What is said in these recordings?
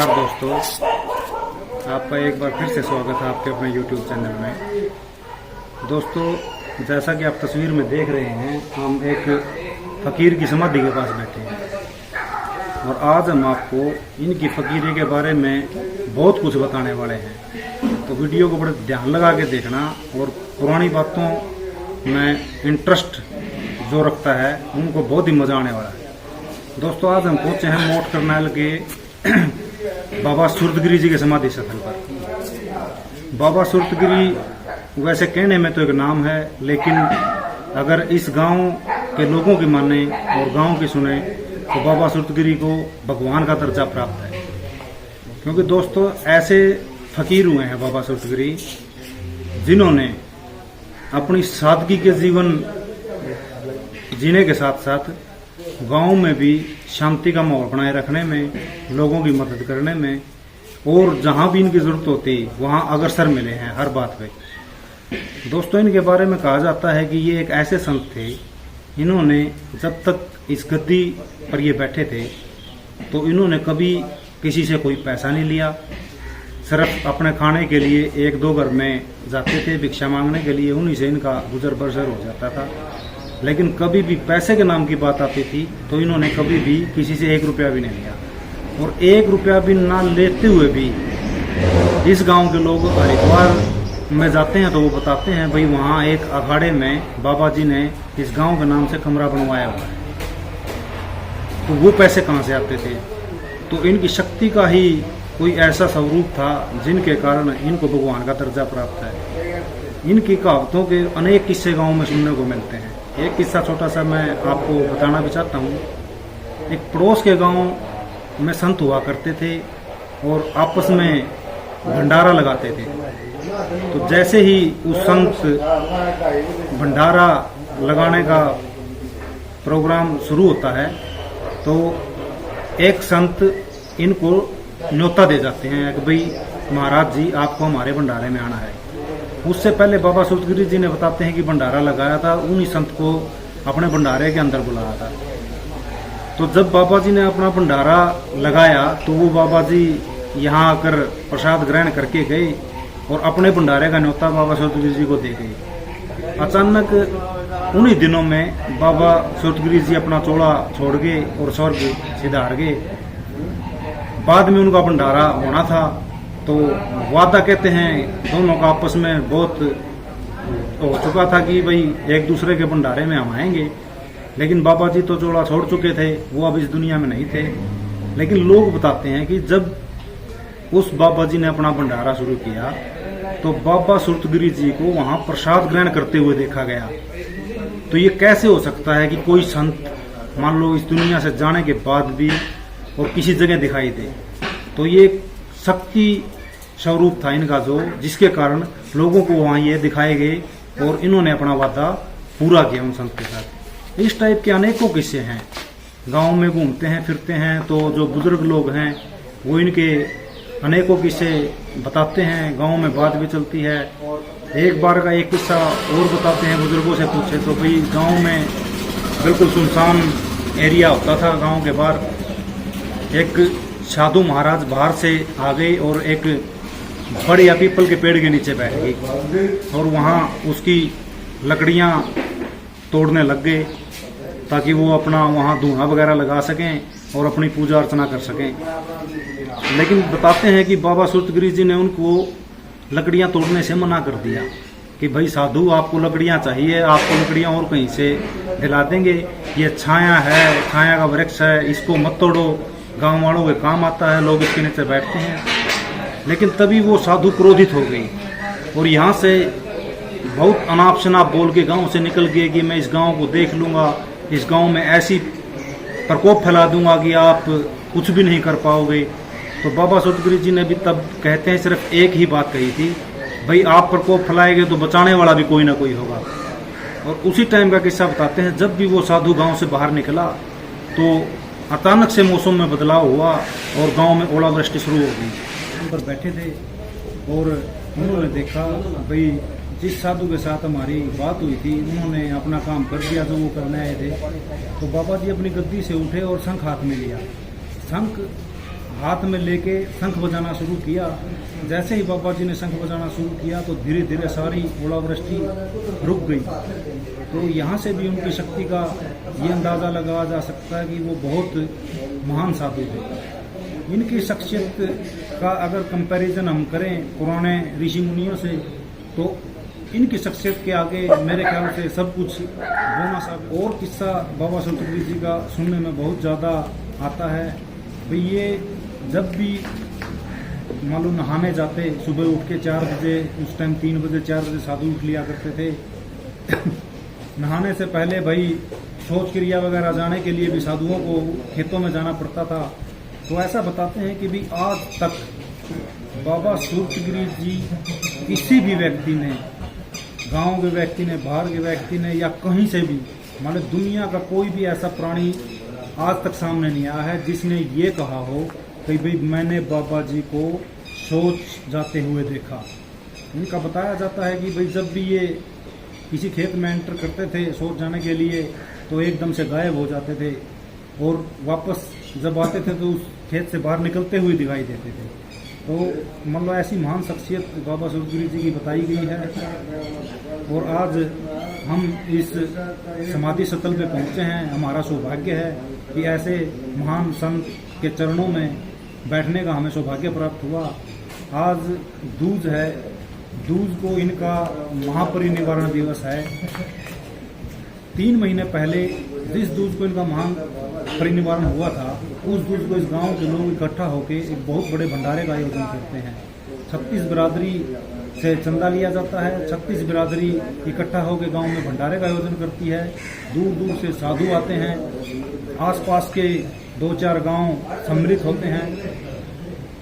नमस्कार दोस्तों, आपका एक बार फिर से स्वागत है आपके अपने YouTube चैनल में। दोस्तों, जैसा कि आप तस्वीर में देख रहे हैं, हम एक फ़कीर की समाधि के पास बैठे हैं और आज हम आपको इनकी फ़कीरी के बारे में बहुत कुछ बताने वाले हैं। तो वीडियो को बड़े ध्यान लगा के देखना और पुरानी बातों में इंटरेस्ट जो रखता है उनको बहुत ही मज़ा आने वाला है। दोस्तों, आज हम पहुंचे हैं मोट करनाल के बाबा सुरतगिरी जी के समाधि स्थल पर। बाबा सुरतगिरी वैसे कहने में तो एक नाम है, लेकिन अगर इस गांव के लोगों की माने और गांव की सुने तो बाबा सुरतगिरी को भगवान का दर्जा प्राप्त है। क्योंकि दोस्तों, ऐसे फकीर हुए हैं बाबा सुरतगिरी जिन्होंने अपनी सादगी के जीवन जीने के साथ साथ गांव में भी शांति का माहौल बनाए रखने में, लोगों की मदद करने में और जहां भी इनकी जरूरत होती वहां अग्रसर मिले हैं हर बात पे। दोस्तों, इनके बारे में कहा जाता है कि ये एक ऐसे संत थे, इन्होंने जब तक इस गद्दी पर ये बैठे थे तो इन्होंने कभी किसी से कोई पैसा नहीं लिया। सिर्फ अपने खाने के लिए एक दो घर में जाते थे भिक्षा मांगने के लिए, उन्हीं से इनका गुजर बसर हो जाता था। लेकिन कभी भी पैसे के नाम की बात आती थी तो इन्होंने कभी भी किसी से 1 रुपया भी नहीं लिया। और 1 रुपया भी ना लेते हुए भी इस गांव के लोग हरिद्वार में जाते हैं तो वो बताते हैं भाई वहाँ एक अखाड़े में बाबा जी ने इस गांव के नाम से कमरा बनवाया हुआ है। तो वो पैसे कहाँ से आते थे? तो इनकी शक्ति का ही कोई ऐसा स्वरूप था जिनके कारण इनको भगवान का दर्जा प्राप्त है। इनकी कहावतों के अनेक किस्से गाँव में सुनने को मिलते हैं। एक किस्सा छोटा सा मैं आपको बताना भी चाहता हूँ। एक पड़ोस के गांव में संत हुआ करते थे और आपस में भंडारा लगाते थे। तो जैसे ही उस संत भंडारा लगाने का प्रोग्राम शुरू होता है तो एक संत इनको न्योता दे जाते हैं कि भाई महाराज जी, आपको हमारे भंडारे में आना है। उससे पहले बाबा सुरतगिरी जी ने बताते हैं कि भंडारा लगाया था, उन्हीं संत को अपने भंडारे के अंदर बुलाया था। तो जब बाबा जी ने अपना भंडारा लगाया तो वो बाबा जी यहाँ आकर प्रसाद ग्रहण करके गए और अपने भंडारे का न्योता बाबा सुरतगिरी जी को दे गए। अचानक उन्हीं दिनों में बाबा सुरतगिरी जी अपना चोला छोड़ गए और स्वर्ग सिधार गए। बाद में उनका भंडारा होना था तो वादा कहते हैं दोनों का आपस में बहुत हो चुका था कि भाई एक दूसरे के भंडारे में हम आएंगे। लेकिन बाबा जी तो चोला छोड़ चुके थे, वो अब इस दुनिया में नहीं थे। लेकिन लोग बताते हैं कि जब उस बाबा जी ने अपना भंडारा शुरू किया तो बाबा सुरतगिरी जी को वहां प्रसाद ग्रहण करते हुए देखा गया। तो ये कैसे हो सकता है कि कोई संत मान लो इस दुनिया से जाने के बाद भी और किसी जगह दिखाई दे? तो ये शक्ति स्वरूप था इनका, जो जिसके कारण लोगों को वहां ये दिखाए गए और इन्होंने अपना वादा पूरा किया उन संत के साथ। इस टाइप के अनेकों किस्से हैं। गांव में घूमते हैं फिरते हैं तो जो बुजुर्ग लोग हैं वो इनके अनेकों किस्से बताते हैं, गांव में बात भी चलती है। एक बार का एक किस्सा और बताते हैं, बुजुर्गों से पूछे तो भाई गांव में बिल्कुल सुनसान एरिया होता था। गांव के बाहर एक साधु महाराज बाहर से आ गए और एक बड़े या पीपल के पेड़ के नीचे बैठ गई और वहाँ उसकी लकड़ियाँ तोड़ने लग गए ताकि वो अपना वहाँ धुआं वगैरह लगा सकें और अपनी पूजा अर्चना कर सकें। लेकिन बताते हैं कि बाबा सुरतगिरी जी ने उनको लकड़ियाँ तोड़ने से मना कर दिया कि भाई साधु, आपको लकड़ियाँ चाहिए, आपको लकड़ियाँ और कहीं से दिला देंगे। ये छाया है, छाया का वृक्ष है, इसको मत तोड़ो, गांव वालों के काम आता है, लोग इसके नीचे बैठते हैं। लेकिन तभी वो साधु क्रोधित हो गई और यहाँ से बहुत अनाप शनाप बोल के गांव से निकल गए कि मैं इस गांव को देख लूँगा, इस गांव में ऐसी प्रकोप फैला दूंगा कि आप कुछ भी नहीं कर पाओगे। तो बाबा सुरतगिरी जी ने भी तब कहते हैं सिर्फ एक ही बात कही थी, भाई आप प्रकोप फैलाएंगे तो बचाने वाला भी कोई ना कोई होगा। और उसी टाइम का किस्सा बताते हैं, जब भी वो साधु गाँव से बाहर निकला तो अचानक से मौसम में बदलाव हुआ और गांव में ओलावृष्टि शुरू हो गई। उन पर बैठे थे और उन्होंने देखा भाई जिस साधु के साथ हमारी बात हुई थी उन्होंने अपना काम कर दिया जो वो करने आए थे। तो बाबा जी अपनी गद्दी से उठे और शंख हाथ में लिया। शंख हाथ में लेके शंख बजाना शुरू किया। जैसे ही बाबा जी ने शंख बजाना शुरू किया तो धीरे धीरे सारी ओलावृष्टि रुक गई। तो यहाँ से भी उनकी शक्ति का ये अंदाज़ा लगाया जा सकता है कि वो बहुत महान साधु थे। इनकी शख्सियत का अगर कंपैरिजन हम करें पुराने ऋषि मुनियों से, तो इनकी शख्सियत के आगे मेरे ख्याल से सब कुछ बोना साबित। और किस्सा बाबा संतगिरी जी का सुनने में बहुत ज़्यादा आता है। भाई ये जब भी मान लो नहाने जाते, सुबह उठ के 4 बजे, उस टाइम 3 बजे 4 बजे साधु उठ लिया करते थे। नहाने से पहले भाई शौच क्रिया वगैरह जाने के लिए भी साधुओं को खेतों में जाना पड़ता था। तो ऐसा बताते हैं कि भी आज तक बाबा सूरजगिरी जी किसी भी व्यक्ति ने, गांव के व्यक्ति ने, बाहर के व्यक्ति ने, या कहीं से भी, मान लो दुनिया का कोई भी ऐसा प्राणी आज तक सामने नहीं आया है जिसने ये कहा हो कि भाई मैंने बाबा जी को शौच जाते हुए देखा। इनका बताया जाता है कि भाई जब भी ये किसी खेत में एंटर करते थे शौच जाने के लिए तो एकदम से गायब हो जाते थे, और वापस जब आते थे तो उस खेत से बाहर निकलते हुए दिखाई देते थे। तो मतलब ऐसी महान शख्सियत बाबा सूरजगिरी जी की बताई गई है। और आज हम इस समाधि स्थल पे पहुंचे हैं, हमारा सौभाग्य है कि ऐसे महान संत के चरणों में बैठने का हमें सौभाग्य प्राप्त हुआ। आज दूज है, दूज को इनका महापरिनिर्वाण दिवस है। 3 महीने पहले जिस दूज को इनका महान परिनिर्वाण हुआ था, उस दूज को इस गांव के लोग इकट्ठा होकर एक बहुत बड़े भंडारे का आयोजन करते हैं। 36 बिरादरी से चंदा लिया जाता है। 36 बिरादरी इकट्ठा होकर गांव में भंडारे का आयोजन करती है। दूर दूर से साधु आते हैं, आसपास के 2-4 गांव सम्मिलित होते हैं।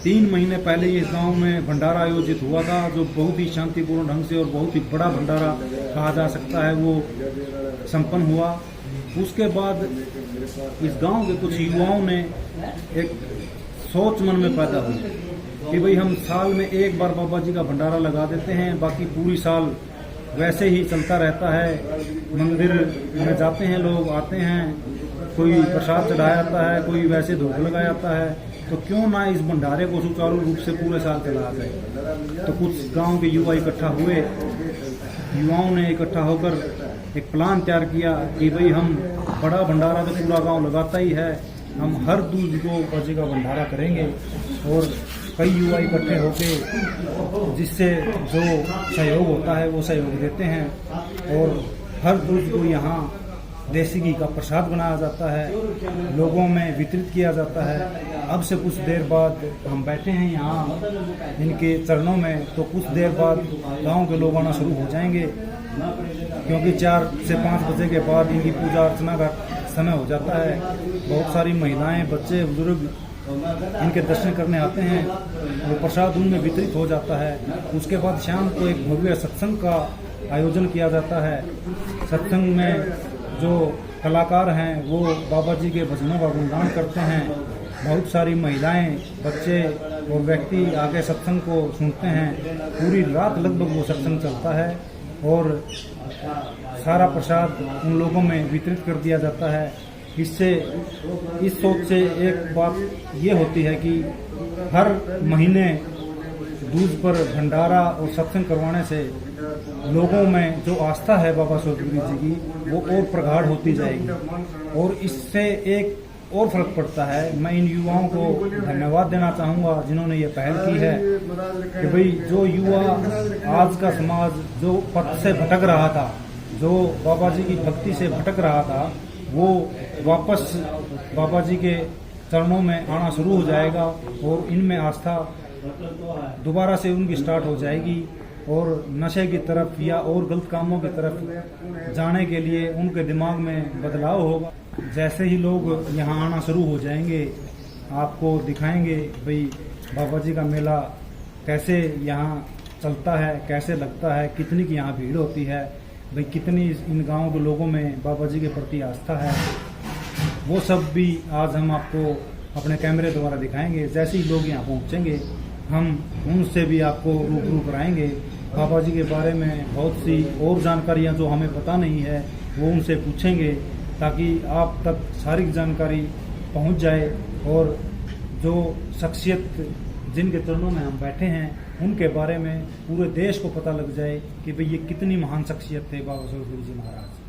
3 महीने पहले इस गांव में भंडारा आयोजित हुआ था, जो बहुत ही शांतिपूर्ण ढंग से और बहुत ही बड़ा भंडारा कहा जा सकता है वो संपन्न हुआ। उसके बाद इस गांव के कुछ युवाओं ने एक सोच मन में पैदा हुई कि भाई हम साल में एक बार बाबा जी का भंडारा लगा देते हैं, बाकी पूरी साल वैसे ही चलता रहता है। मंदिर में जाते हैं लोग, आते हैं, कोई प्रसाद चढ़ाया जाता है, कोई वैसे धूप लगाया जाता है, तो क्यों ना इस भंडारे को सुचारू रूप से पूरे साल चलाया जाए। तो कुछ गांव के युवा इकट्ठा हुए। युवाओं ने इकट्ठा होकर एक प्लान तैयार किया कि भाई हम बड़ा भंडारा तो पूरा गांव लगाता ही है, हम हर दूज को बजे का भंडारा करेंगे। और कई युवा इकट्ठे होकर जिससे जो सहयोग होता है वो सहयोग देते हैं। और हर दूज को यहाँ देसी घी का प्रसाद बनाया जाता है, लोगों में वितरित किया जाता है। अब से कुछ देर बाद हम बैठे हैं यहाँ इनके चरणों में, तो कुछ देर बाद गांव के लोग आना शुरू हो जाएंगे, क्योंकि 4 से 5 बजे के बाद इनकी पूजा अर्चना का समय हो जाता है। बहुत सारी महिलाएं, बच्चे, बुजुर्ग इनके दर्शन करने आते हैं, वो प्रसाद उनमें वितरित हो जाता है। उसके बाद शाम को एक भव्य सत्संग का आयोजन किया जाता है। सत्संग में जो कलाकार हैं वो बाबा जी के भजनों का गुणगान करते हैं। बहुत सारी महिलाएं, बच्चे और व्यक्ति आके सत्संग को सुनते हैं। पूरी रात लगभग वो सत्संग चलता है और सारा प्रसाद उन लोगों में वितरित कर दिया जाता है। इससे इस सोच से एक बात ये होती है कि हर महीने दूज पर भंडारा और सत्संग करवाने से लोगों में जो आस्था है बाबा सूरजगिरी जी की वो और प्रगाढ़ होती जाएगी। और इससे एक और फर्क पड़ता है। मैं इन युवाओं को धन्यवाद देना चाहूँगा जिन्होंने ये पहल की है कि भाई जो युवा आज का समाज जो पथ से भटक रहा था, जो बाबा जी की भक्ति से भटक रहा था, वो वापस बाबा जी के चरणों में आना शुरू हो जाएगा और इनमें आस्था दोबारा से उनकी स्टार्ट हो जाएगी। और नशे की तरफ या और गलत कामों की तरफ जाने के लिए उनके दिमाग में बदलाव होगा। जैसे ही लोग यहाँ आना शुरू हो जाएंगे, आपको दिखाएंगे भाई बाबा जी का मेला कैसे यहाँ चलता है, कैसे लगता है, कितनी की यहाँ भीड़ होती है, भाई कितनी इन गाँव के लोगों में बाबा जी के प्रति आस्था है, वो सब भी आज हम आपको अपने कैमरे द्वारा दिखाएंगे। जैसे ही लोग यहाँ पहुँचेंगे हम उनसे भी आपको रूबरू कराएंगे। बाबा जी के बारे में बहुत सी और जानकारियाँ जो हमें पता नहीं है वो उनसे पूछेंगे, ताकि आप तक सारी जानकारी पहुंच जाए और जो शख्सियत जिनके चरणों में हम बैठे हैं उनके बारे में पूरे देश को पता लग जाए कि भाई ये कितनी महान शख्सियत थे बाबा सूरजपुरी जी महाराज।